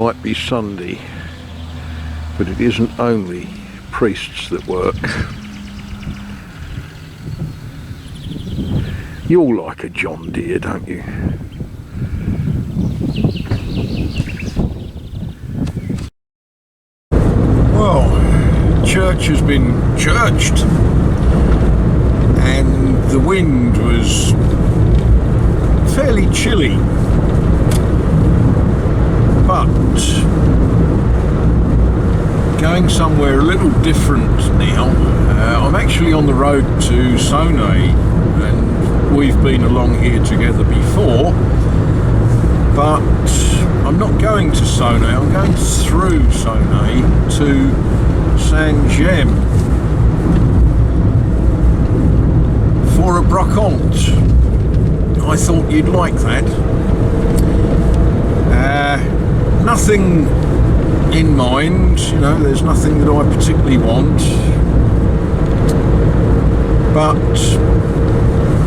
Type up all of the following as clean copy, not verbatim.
Might be Sunday, but it isn't only priests that work. You all like a John Deere, don't you? Well, church has been churched, and the wind was fairly chilly. But going somewhere a little different now. I'm actually on the road to Sone, and we've been along here together before, but I'm not going to Sone, I'm going through Sone to Ste Gemme for a Brocante. I thought you'd like that. Nothing in mind, you know, there's nothing that I particularly want, but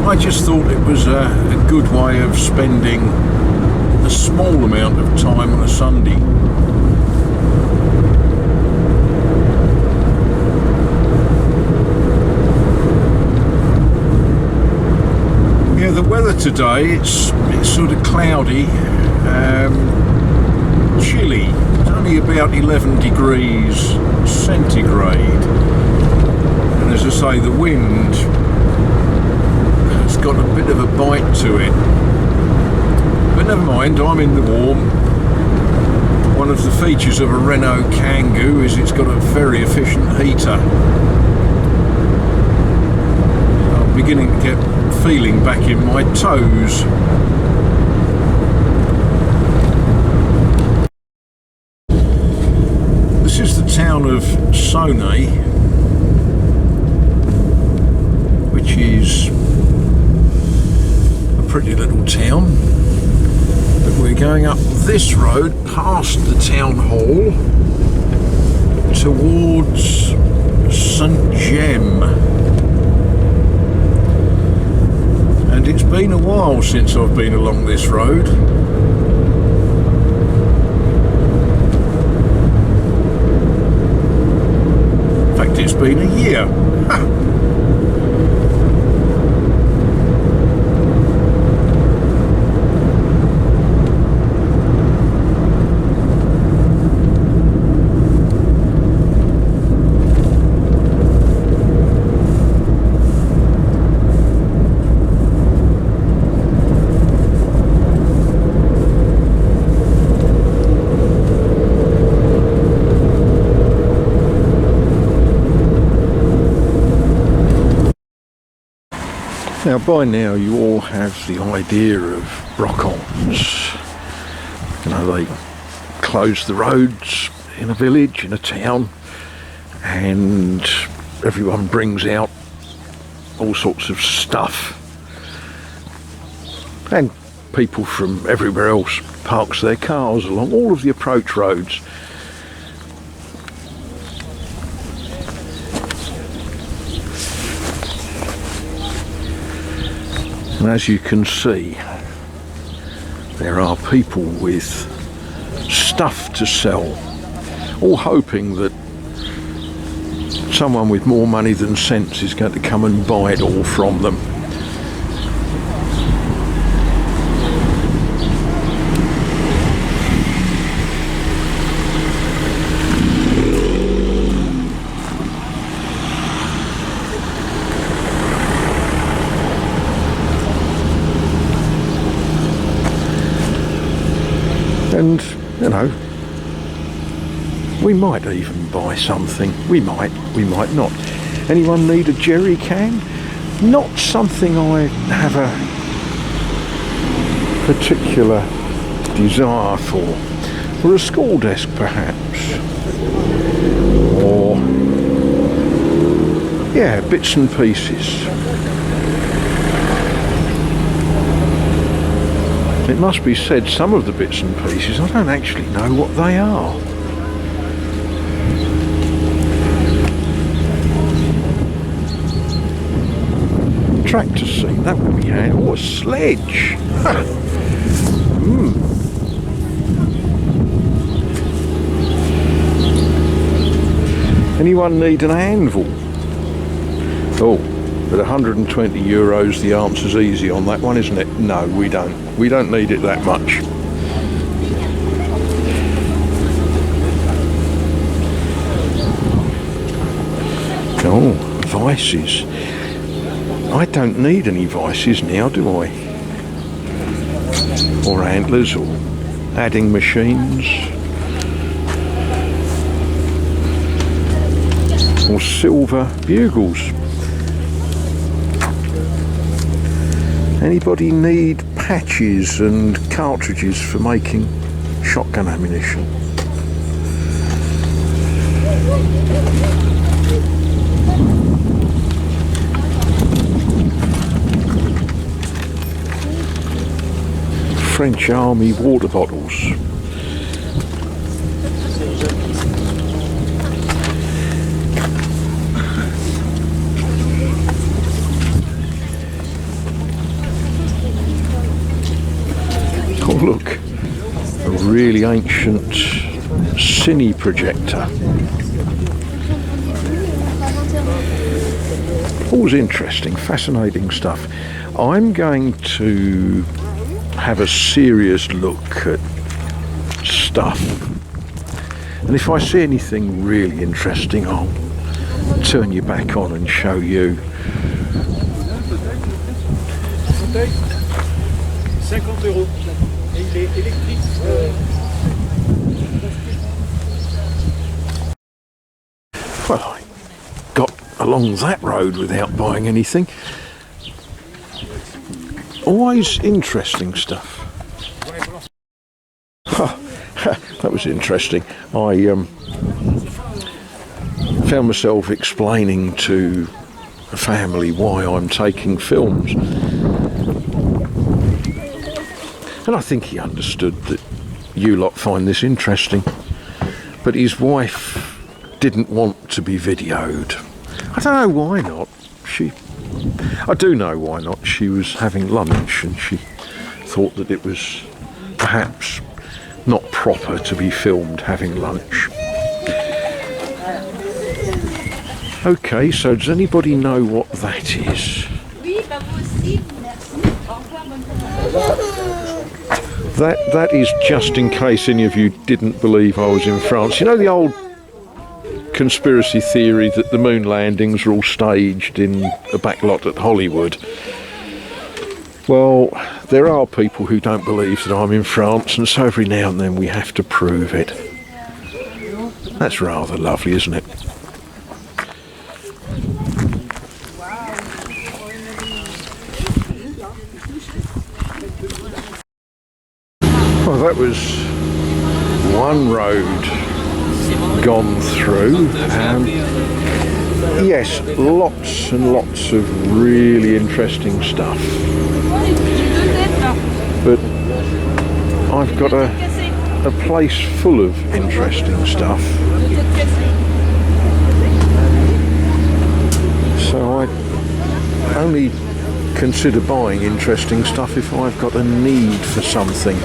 I just thought it was a good way of spending a small amount of time on a Sunday. Yeah, the weather today, it's sort of cloudy, chilly. It's only about 11 degrees centigrade, and as I say, the wind has got a bit of a bite to it, but never mind, I'm in the warm. One of the features of a Renault Kangoo is it's got a very efficient heater. I'm beginning to get feeling back in my toes. This is the town of Sone, which is a pretty little town, but we're going up this road past the town hall towards Ste Gemme, and it's been a while since I've been along this road. It's been a year. Now, by now you all have the idea of Brocantes. You know, they close the roads in a village, in a town, and everyone brings out all sorts of stuff, and people from everywhere else parks their cars along all of the approach roads. And as you can see, there are people with stuff to sell, all hoping that someone with more money than sense is going to come and buy it all from them. And, you know, we might even buy something. We might not. Anyone need a jerry can? Not something I have a particular desire for. For a school desk, perhaps. Or, yeah, bits and pieces. It must be said, some of the bits and pieces, I don't actually know what they are. Tractor seat, that would be handy. Oh, a sledge! Anyone need an anvil? Oh, at 120 euros the answer's easy on that one, isn't it? No, we don't. We don't need it that much. Oh, vices. I don't need any vices now, do I? Or antlers, or adding machines. Or silver bugles. Anybody need patches and cartridges for making shotgun ammunition? French Army water bottles. Oh look, a really ancient cine projector. Always interesting, fascinating stuff. I'm going to have a serious look at stuff, and if I see anything really interesting I'll turn you back on and show you. 50 euros. Et il est électrique. Well, I got along that road without buying anything. Always interesting stuff. That was interesting. I found myself explaining to a family why I'm taking films. And I think he understood that you lot find this interesting. But his wife didn't want to be videoed. I don't know why not. I do know why not. She was having lunch and she thought that it was perhaps not proper to be filmed having lunch. Okay, so does anybody know what that is? That is just in case any of you didn't believe I was in France. You know the old conspiracy theory that the moon landings are all staged in a backlot at Hollywood? Well, there are people who don't believe that I'm in France, and so every now and then we have to prove it. That's rather lovely, isn't it? Well, that was one road gone through. Yes, lots and lots of really interesting stuff. But I've got a place full of interesting stuff. So I only consider buying interesting stuff if I've got a need for something.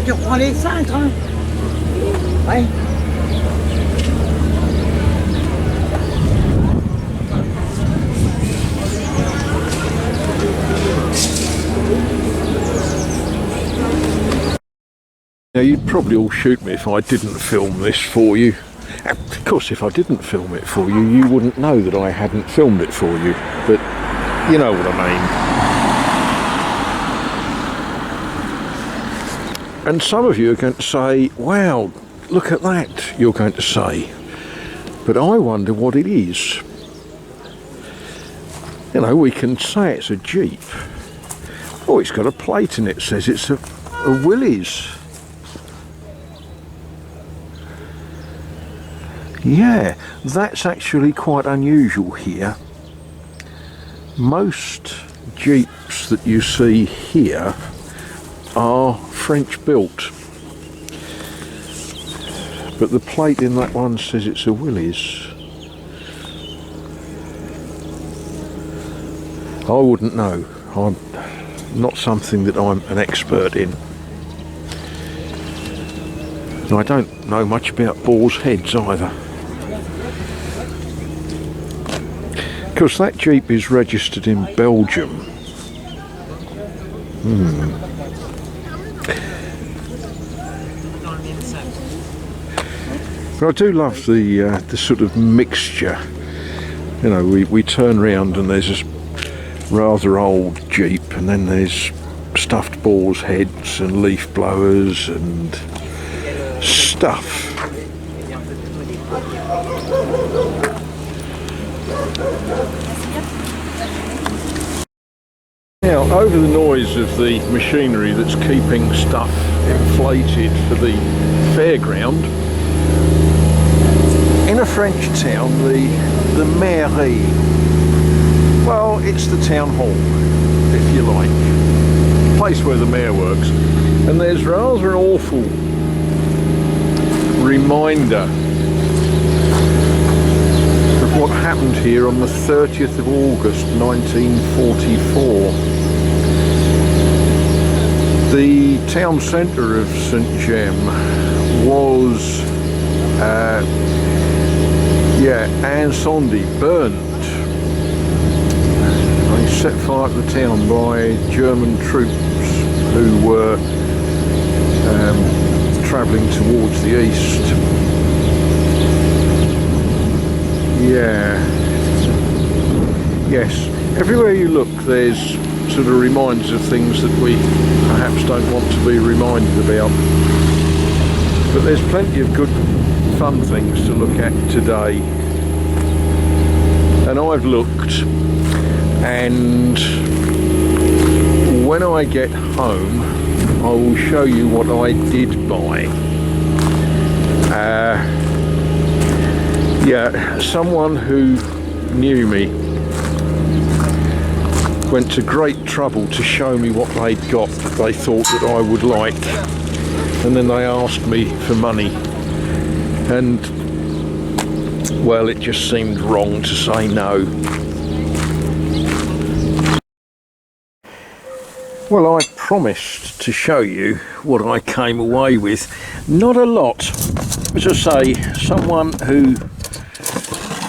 Tu reprends les cintres, hein? Ouais. Now you'd probably all shoot me if I didn't film this for you. Of course, if I didn't film it for you, you wouldn't know that I hadn't filmed it for you. But you know what I mean. And some of you are going to say, wow, look at that, you're going to say. But I wonder what it is. You know, we can say it's a Jeep. Oh, it's got a plate in it, says it's a Willys. Yeah, that's actually quite unusual here. Most Jeeps that you see here are French built, but the plate in that one says it's a Willys. I wouldn't know. I'm not something that I'm an expert in. And I don't know much about boars' heads either. Because that Jeep is registered in Belgium. But I do love the sort of mixture. You know, we turn round and there's this rather old Jeep, and then there's stuffed boars' heads and leaf blowers and stuff. Now, over the noise of the machinery that's keeping stuff inflated for the fairground, in a French town, the mairie, well, it's the town hall, if you like, the place where the mayor works, and there's rather an awful reminder of what happened here on the 30th of August 1944. The town centre of Ste Gemme was incendie, burnt. They set fire to the town by German troops who were travelling towards the east. Yes, everywhere you look there's sort of reminders of things that we perhaps don't want to be reminded about. But there's plenty of good fun things to look at today. And I've looked, and when I get home I will show you what I did buy. Someone who knew me went to great trouble to show me what they'd got that they thought that I would like, and then they asked me for money, and well, it just seemed wrong to say no. Well, I promised to show you what I came away with. Not a lot. As I say, someone who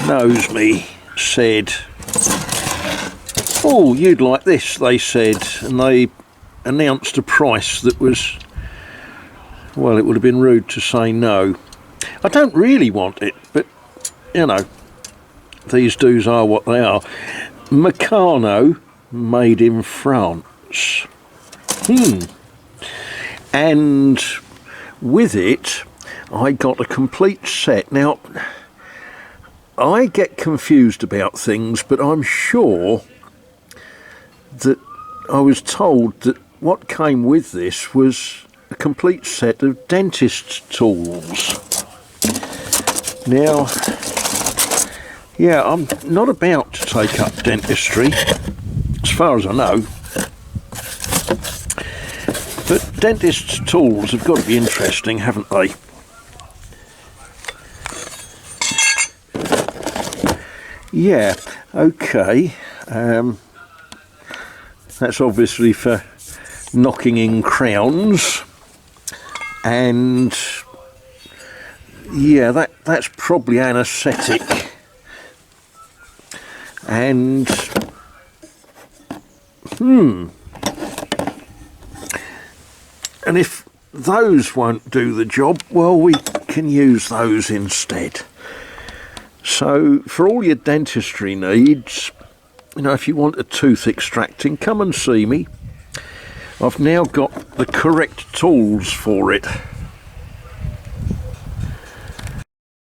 knows me said, "Oh, you'd like this," they said, and they announced a price that was, well, it would have been rude to say no. I don't really want it, but you know, these do's are what they are. Meccano, made in France. And with it I got a complete set. Now, I get confused about things, but I'm sure that I was told that what came with this was a complete set of dentist's tools. Now, I'm not about to take up dentistry, as far as I know, but dentist's tools have got to be interesting, haven't they? Yeah, okay. That's obviously for knocking in crowns, and yeah, that's probably anaesthetic, and and if those won't do the job, well, we can use those instead. So for all your dentistry needs, you know, if you want a tooth extracting, come and see me. I've now got the correct tools for it.